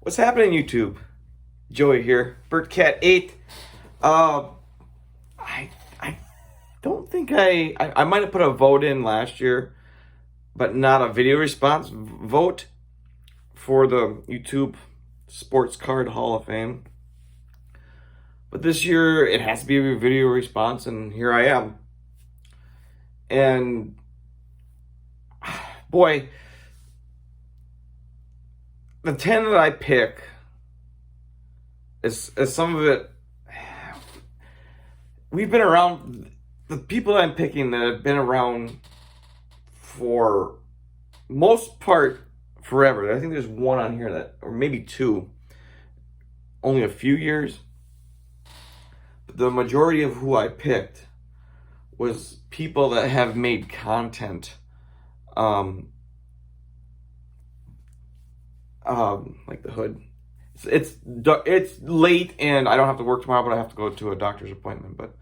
What's happening, YouTube? Joey here, BertCat8. I don't think I might have put a vote in last year, but not a video response vote for the YouTube Sports Card Hall of Fame. But this year it has to be a video response, and here I am. And boy, the 10 that I pick is some of it. We've been around, the people that I'm picking that have been around for most part forever. I think there's one on here that, or maybe two, only a few years. But the majority of who I picked was people that have made content, like the hood. It's late and I don't have to work tomorrow, but I have to go to a doctor's appointment. But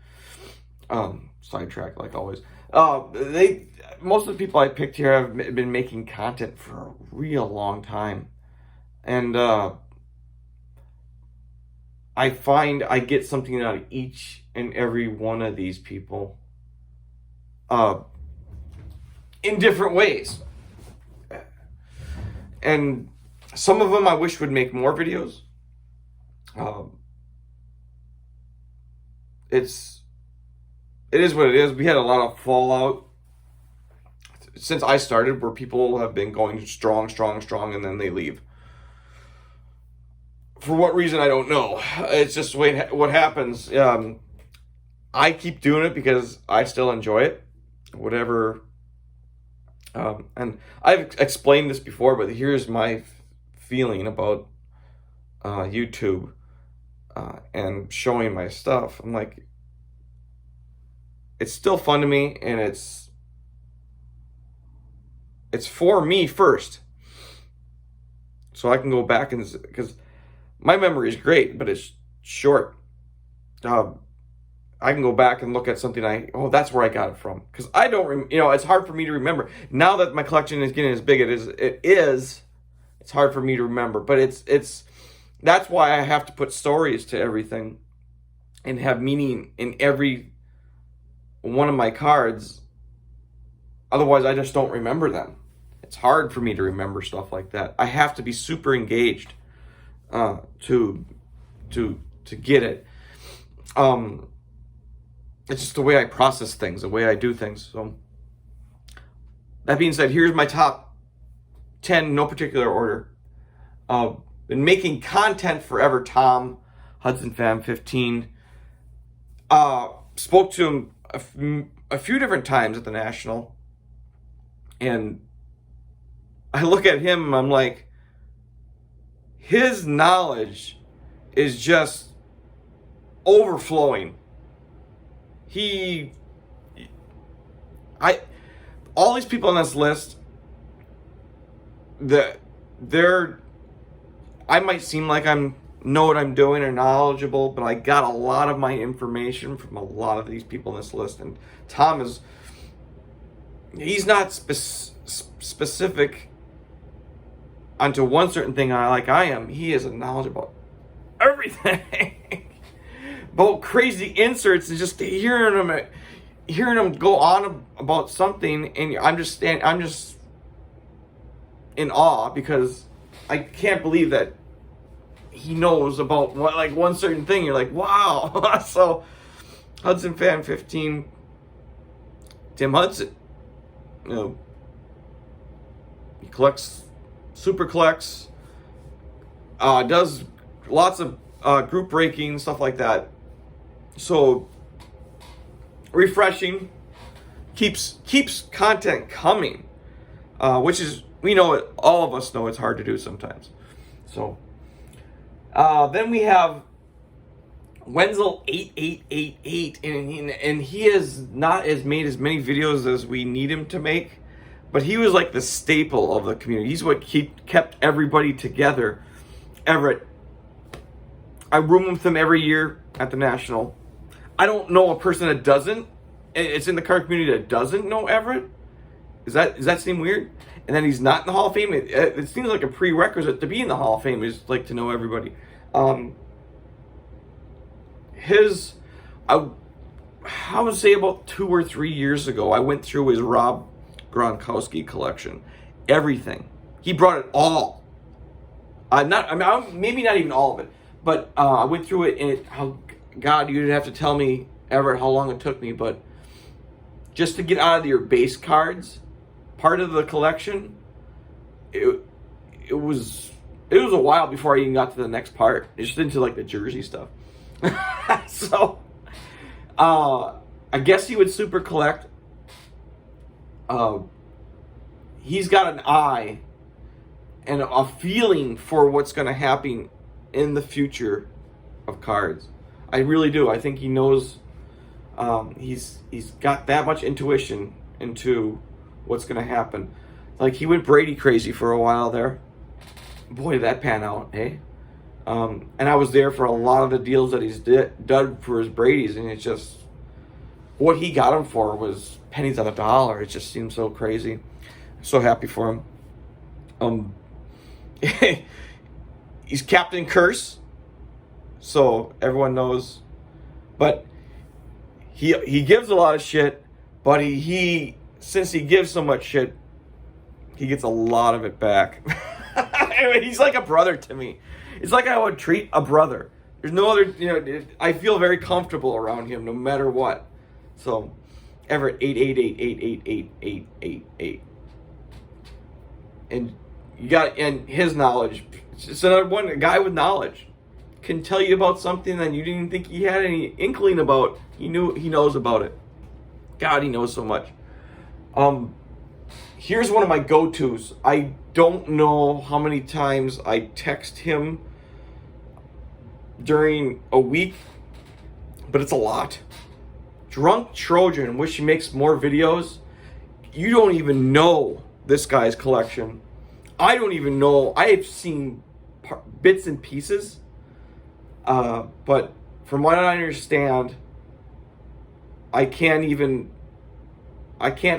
sidetrack like always. Most of the people I picked here have been making content for a real long time, and I find I get something out of each and every one of these people, in different ways, and some of them I wish would make more videos. It is what it is. We had a lot of fallout since I started, where people have been going strong, and then they leave. For what reason, I don't know. It's just what happens. I keep doing it because I still enjoy it. Whatever. And I've explained this before, but here's my feeling about YouTube and showing my stuff. I'm like, it's still fun to me, and it's for me first, so I can go back and, because my memory is great, but it's short. I can go back and look at something that's where I got it from, because I don't it's hard for me to remember now that my collection is getting as big as it is. It's hard for me to remember, but it's that's why I have to put stories to everything and have meaning in every one of my cards. Otherwise, I just don't remember them. It's hard for me to remember stuff like that. I have to be super engaged to get it. It's just the way I process things, the way I do things. So that being said, here's my top 10, no particular order. Been making content forever. Tom, Hudson Fam 15. Spoke to him a few different times at the National, and I look at him and I'm like, his knowledge is just overflowing. All these people on this list, I might seem like know what I'm doing or knowledgeable, but I got a lot of my information from a lot of these people on this list. And Tom he's not specific onto one certain thing like I am. He has a knowledge about everything. About crazy inserts, and just hearing him go on about something, and I'm just in awe, because I can't believe that he knows about one certain thing. You're like, wow. So Hudson Fan 15, Tim Hudson, he super collects, does lots of group breaking, stuff like that. So refreshing, keeps content coming, which is, all of us know it's hard to do sometimes. So then we have Wenzel 8888, and he has not made as many videos as we need him to make, but he was like the staple of the community. He's what kept everybody together. Everett, I room with him every year at the National. I don't know a person that doesn't. It's in the card community that doesn't know Everett. Does that seem weird? And then he's not in the Hall of Fame. It seems like a prerequisite to be in the Hall of Fame is like to know everybody. I would say about 2 or 3 years ago, I went through his Rob Gronkowski collection. Everything. He brought it all. Maybe not even all of it, but I went through it, and God, you'd have to tell me, Everett, how long it took me, but just to get out of your base cards, part of the collection, it was a while before I even got to the next part. It's just into like the jersey stuff. So, I guess he would super collect. He's got an eye and a feeling for what's going to happen in the future of cards. I really do. I think he knows. He's got that much intuition into what's going to happen. Like, he went Brady crazy for a while there. Boy, did that pan out, eh? And I was there for a lot of the deals that he's done for his Brady's, and it's just what he got him for was pennies on the dollar. It just seems so crazy. I'm so happy for him. He's Captain Curse, so everyone knows. But he gives a lot of shit, but he since he gives so much shit, he gets a lot of it back. He's like a brother to me. It's like I would treat a brother. There's no other, I feel very comfortable around him no matter what. So, Everett, 888-888-8888. And and his knowledge, it's just another one, a guy with knowledge can tell you about something that you didn't think he had any inkling about. He knows about it. God, he knows so much. Here's one of my go-tos. I don't know how many times I text him during a week, but it's a lot. Drunktrojan, wish he makes more videos. You don't even know this guy's collection. I don't even know. I have seen bits and pieces, but from what I understand, I can't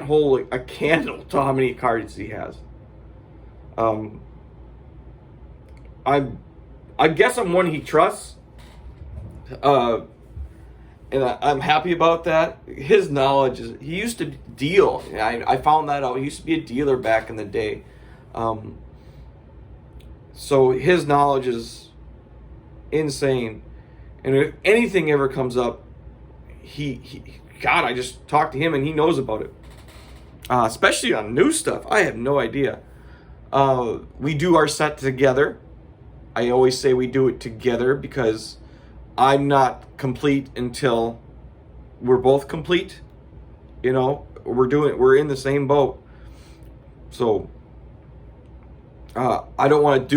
hold a candle to how many cards he has. I guess I'm one he trusts, and I'm happy about that. His knowledge is, he used to deal. I found that out. He used to be a dealer back in the day. So his knowledge is insane. And if anything ever comes up, God, I just talked to him and he knows about it. Especially on new stuff. I have no idea. We do our set together. I always say we do it together because I'm not complete until we're both complete. We're in the same boat. So I don't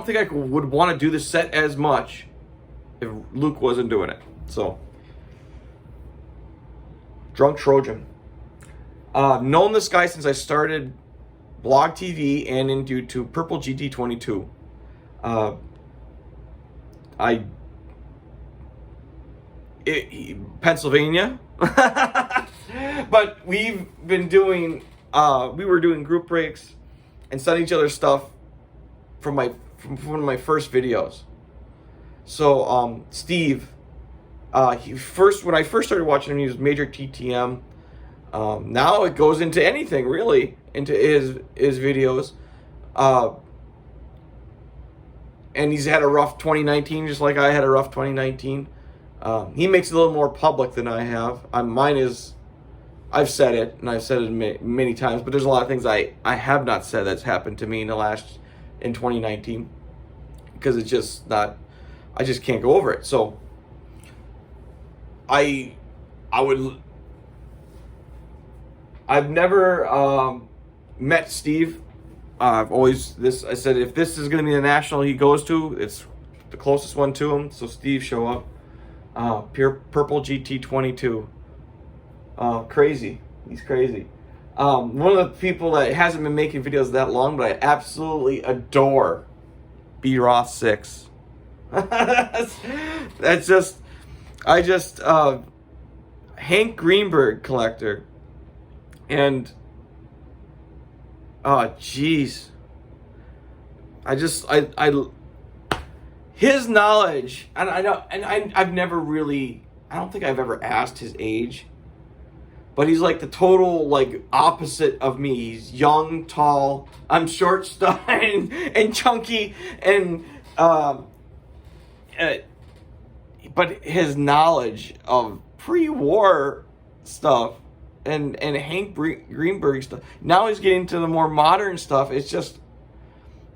think I would want to do the set as much if Luke wasn't doing it. So, Drunktrojan. Known this guy since I started Blog TV and in YouTube, Purple GT22. Pennsylvania. But we've been doing, we were doing group breaks and sending each other stuff from one of my first videos. So, Steve, when I first started watching him, he was Major TTM. Now it goes into anything, really, into his videos. And he's had a rough 2019, just like I had a rough 2019. He makes it a little more public than I have. Mine is, I've said it, and I've said it many times, but there's a lot of things I have not said that's happened to me in 2019. Because it's just not, I just can't go over it. So, I've never met Steve. I said, if this is going to be the national he goes to, it's the closest one to him. So Steve, show up. Purple GT22. Crazy. He's crazy. One of the people that hasn't been making videos that long, but I absolutely adore, B. Roth 6. That's just, Hank Greenberg collector. And Oh, jeez. His knowledge, and I know, and I've never really, I don't think I've ever asked his age, but he's like the total like opposite of me. He's young, tall. I'm short, and chunky, and but his knowledge of pre-war stuff and Hank Greenberg stuff. Now he's getting to the more modern stuff. It's just,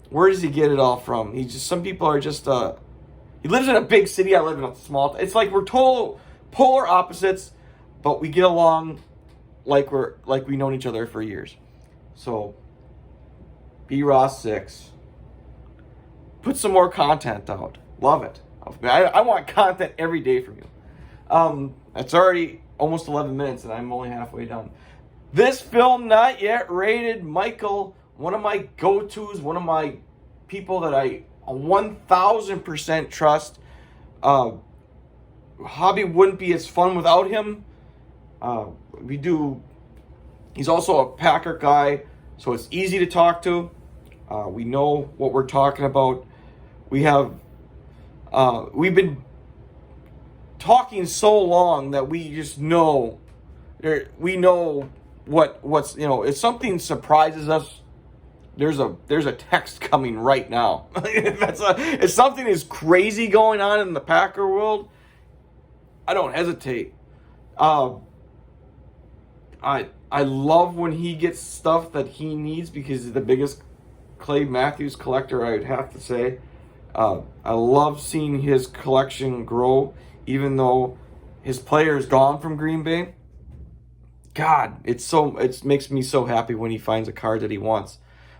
where does he get it all from? Some people are just, he lives in a big city. I live in a small, it's like we're total polar opposites, but we get along like we've known each other for years. So, B. Ross 6. Put some more content out. Love it. I want content every day from you. It's already almost 11 minutes and I'm only halfway done. This film not yet rated. Michael, one of my go-tos, one of my people that I 1000% trust. Hobby wouldn't be as fun without him. He's also a Packer guy, so it's easy to talk to. We know what we're talking about. We've been talking so long that we just know. We know what's, if something surprises us, there's a text coming right now. If something is crazy going on in the Packer world, I don't hesitate. I love when he gets stuff that he needs because he's the biggest Clay Matthews collector, I would have to say. I love seeing his collection grow, even though his player is gone from Green Bay. God, it makes me so happy when he finds a card that he wants,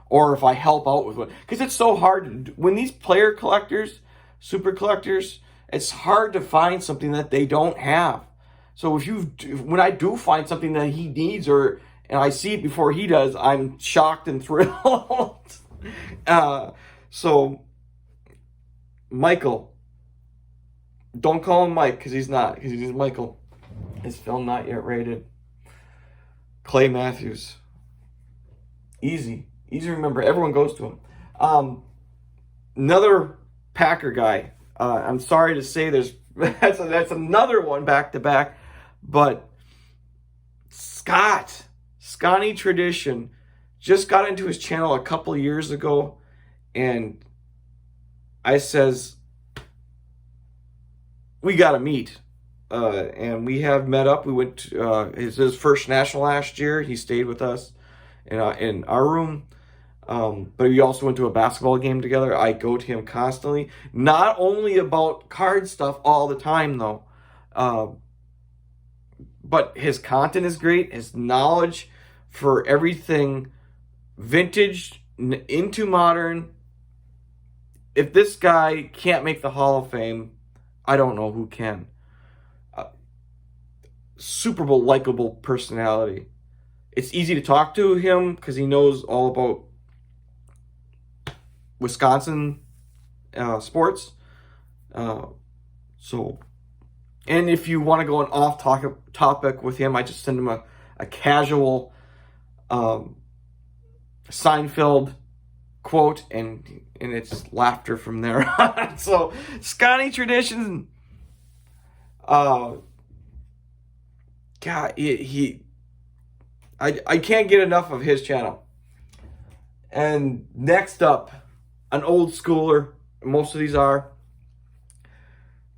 or if I help out with one, because it's so hard when these player collectors, super collectors, it's hard to find something that they don't have. So when I do find something that he needs, and I see it before he does, I'm shocked and thrilled. So Michael, don't call him Mike because he's not, because he's Michael. His film not yet rated. Clay Matthews, easy to remember. Everyone goes to him. Another Packer guy. I'm sorry to say that's another one back to back, but Sconnie Tradition just got into his channel a couple years ago, and I says, we got to meet. And we have met up. We went to his first national last year. He stayed with us in our room. But we also went to a basketball game together. I go to him constantly. Not only about card stuff all the time, though. But his content is great. His knowledge for everything vintage into modern. If this guy can't make the Hall of Fame, I don't know who can. Super Bowl likable personality. It's easy to talk to him because he knows all about Wisconsin sports. So, and if you want to go an off topic with him, I just send him a casual Seinfeld quote, and it's laughter from there. So, Sconnie Tradition. God, I can't get enough of his channel. And next up, an old schooler. Most of these are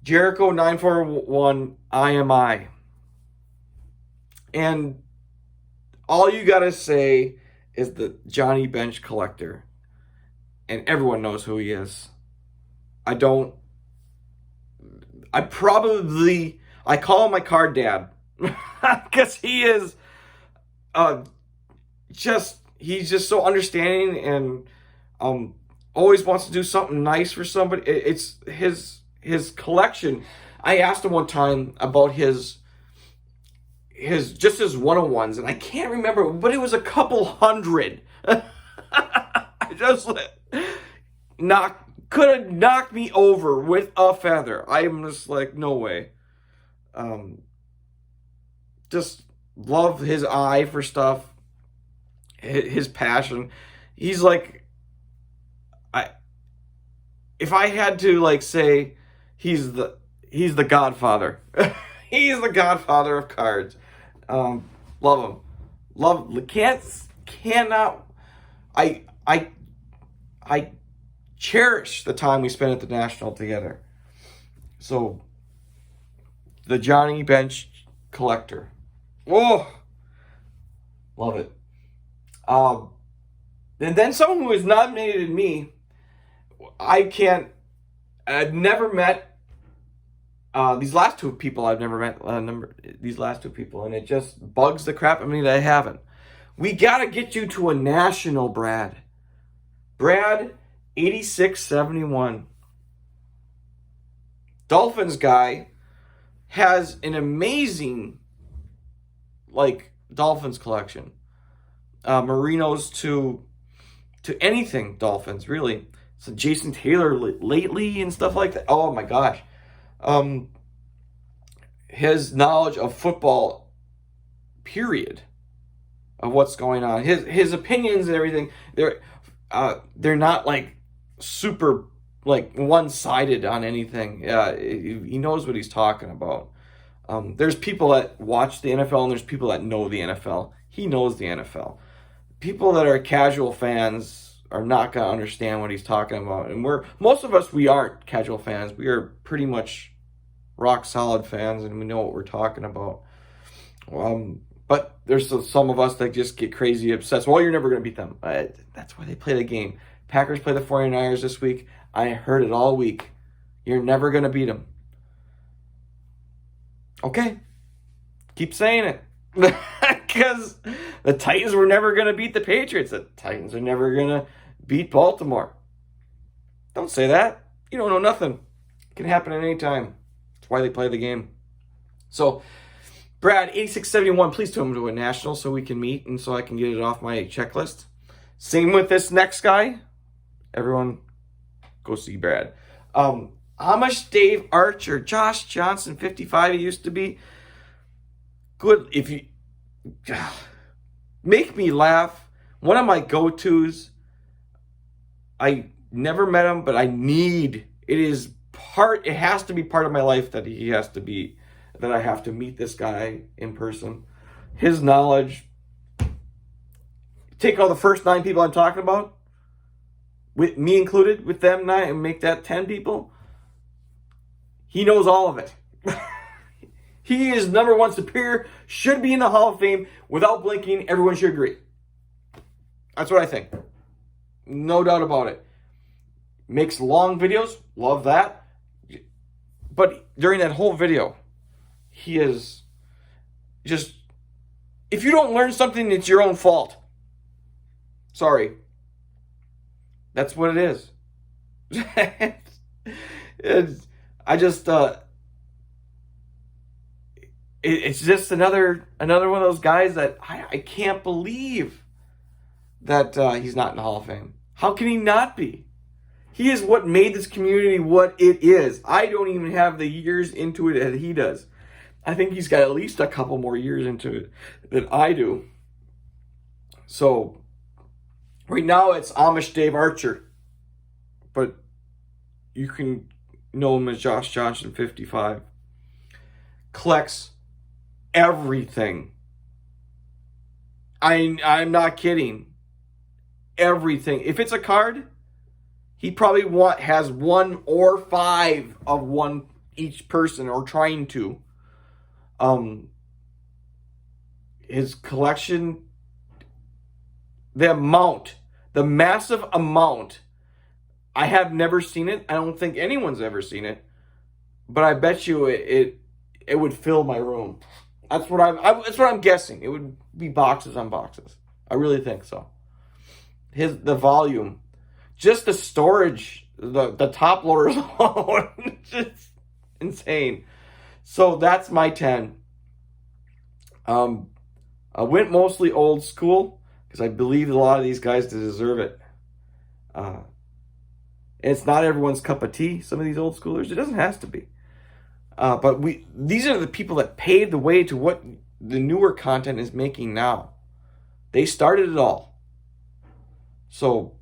Jericho 941 IMI. And all you gotta say is the Johnny Bench collector. And everyone knows who he is. I call him my card dad. Because he is he's just so understanding and always wants to do something nice for somebody. It's his collection. I asked him one time about his one-on-ones, and I can't remember, but it was a couple hundred. I just could have knocked me over with a feather. I'm just like, no way. Just love his eye for stuff. his passion. He's like, if I had to like say, he's the Godfather. He's the Godfather of cards. Love him. Cannot. I cherish the time we spent at the National together. So, the Johnny Bench collector. Oh, love it. And then someone who has nominated me, I've never met, these last two people I've never met, these last two people, and it just bugs the crap out of me that I haven't. We got to get you to a national, Brad. Brad, 8671. Dolphins guy has an amazing, like, Dolphins collection. Merinos to anything Dolphins, really. So Jason Taylor lately and stuff like that. Oh my gosh. His knowledge of football, period, of what's going on. His opinions and everything, they're not like super like one-sided on anything. He knows what he's talking about. There's people that watch the NFL and there's people that know the NFL. He knows the NFL. People that are casual fans are not going to understand what he's talking about. And most of us, we aren't casual fans. We are pretty much rock solid fans and we know what we're talking about. But there's some of us that just get crazy obsessed. Well, you're never going to beat them. That's why they play the game. Packers play the 49ers this week. I heard it all week. You're never going to beat them. Okay. Keep saying it. Because the Titans were never going to beat the Patriots. The Titans are never going to beat Baltimore. Don't say that. You don't know nothing. It can happen at any time. That's why they play the game. So, Brad, 8671, please tell him to a national so we can meet and so I can get it off my checklist. Same with this next guy. Everyone, go see Brad. AmishDaveArcher, Josh Johnson, 55. He used to be good. If you make me laugh, one of my go-tos. I never met him, but it has to be part of my life that I have to meet this guy in person. His knowledge, take all the first 9 people I'm talking about, with me included, with them 9, and make that 10 people. He knows all of it. He is number 1 superior, should be in the Hall of Fame without blinking. Everyone should agree. That's what I think. No doubt about it. Makes long videos, love that. But during that whole video, he is just, if you don't learn something, it's your own fault. Sorry. That's what it is. It's just another one of those guys that I can't believe that he's not in the Hall of Fame. How can he not be? He is what made this community what it is. I don't even have the years into it that he does. I think he's got at least a couple more years into it than I do. So, right now it's AmishDaveArcher. But you can know him as Josh Johnson, 55. Collects everything. I'm not kidding. Everything. If it's a card, he probably has 1 or 5 of one each person, or trying to. His collection, the massive amount, I have never seen it. I don't think anyone's ever seen it, but I bet you it would fill my room. That's what I'm guessing. It would be boxes on boxes. I really think so. The volume, just the storage, the top loaders alone, just insane. So that's my 10. I went mostly old school because I believe a lot of these guys deserve it. And it's not everyone's cup of tea, some of these old schoolers. It doesn't have to be. But these are the people that paved the way to what the newer content is making now. They started it all. So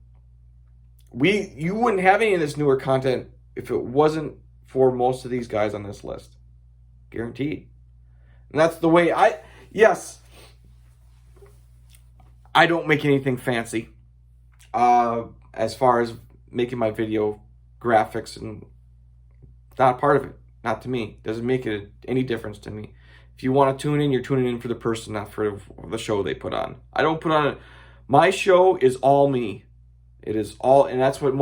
you wouldn't have any of this newer content if it wasn't for most of these guys on this list. Guaranteed. And that's the way yes, I don't make anything fancy as far as making my video graphics, and not a part of it. Not to me. Doesn't make it any difference to me. If you want to tune in, you're tuning in for the person, not for the show they put on. I don't put on it. My show is all me. It is all, and that's what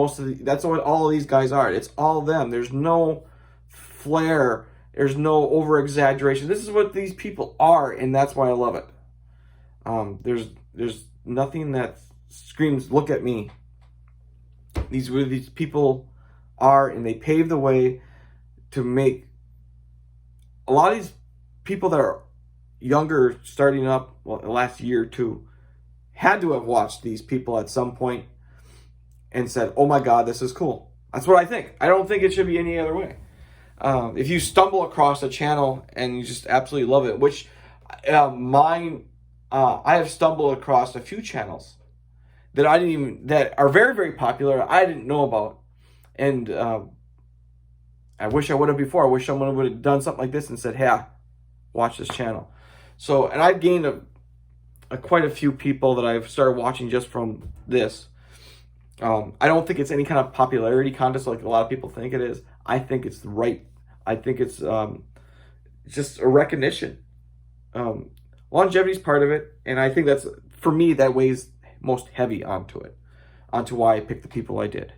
that's what all of these guys are. It's all them. There's no flair. There's no over exaggeration. This is what these people are, and that's why I love it. There's nothing that screams, "Look at me." These were these people are, and they pave the way to make a lot of these people that are younger, starting up, well, the last year or two, had to have watched these people at some point and said, "Oh my God, this is cool." That's what I think. I don't think it should be any other way. If you stumble across a channel and you just absolutely love it, which I have stumbled across a few channels that are very, very popular, I didn't know about. And I wish I would have before. I wish someone would have done something like this and said, "Hey, watch this channel." So, and I've gained quite a few people that I've started watching just from this. I don't think it's any kind of popularity contest like a lot of people think it is. I think it's I think it's just a recognition. Longevity is part of it, and I think that's, for me, that weighs most heavy onto why I picked the people I did.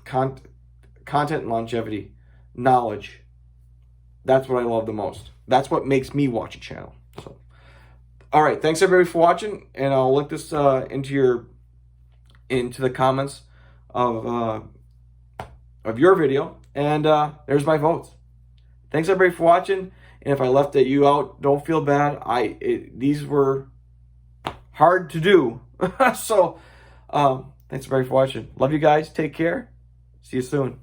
Content and longevity, knowledge. That's what I love the most. That's what makes me watch a channel. So, all right, thanks everybody for watching, and I'll link this into the comments of your video, and there's my votes. Thanks everybody for watching, and if I left you out, don't feel bad. These were hard to do. So thanks everybody for watching. Love you guys. Take care. See you soon.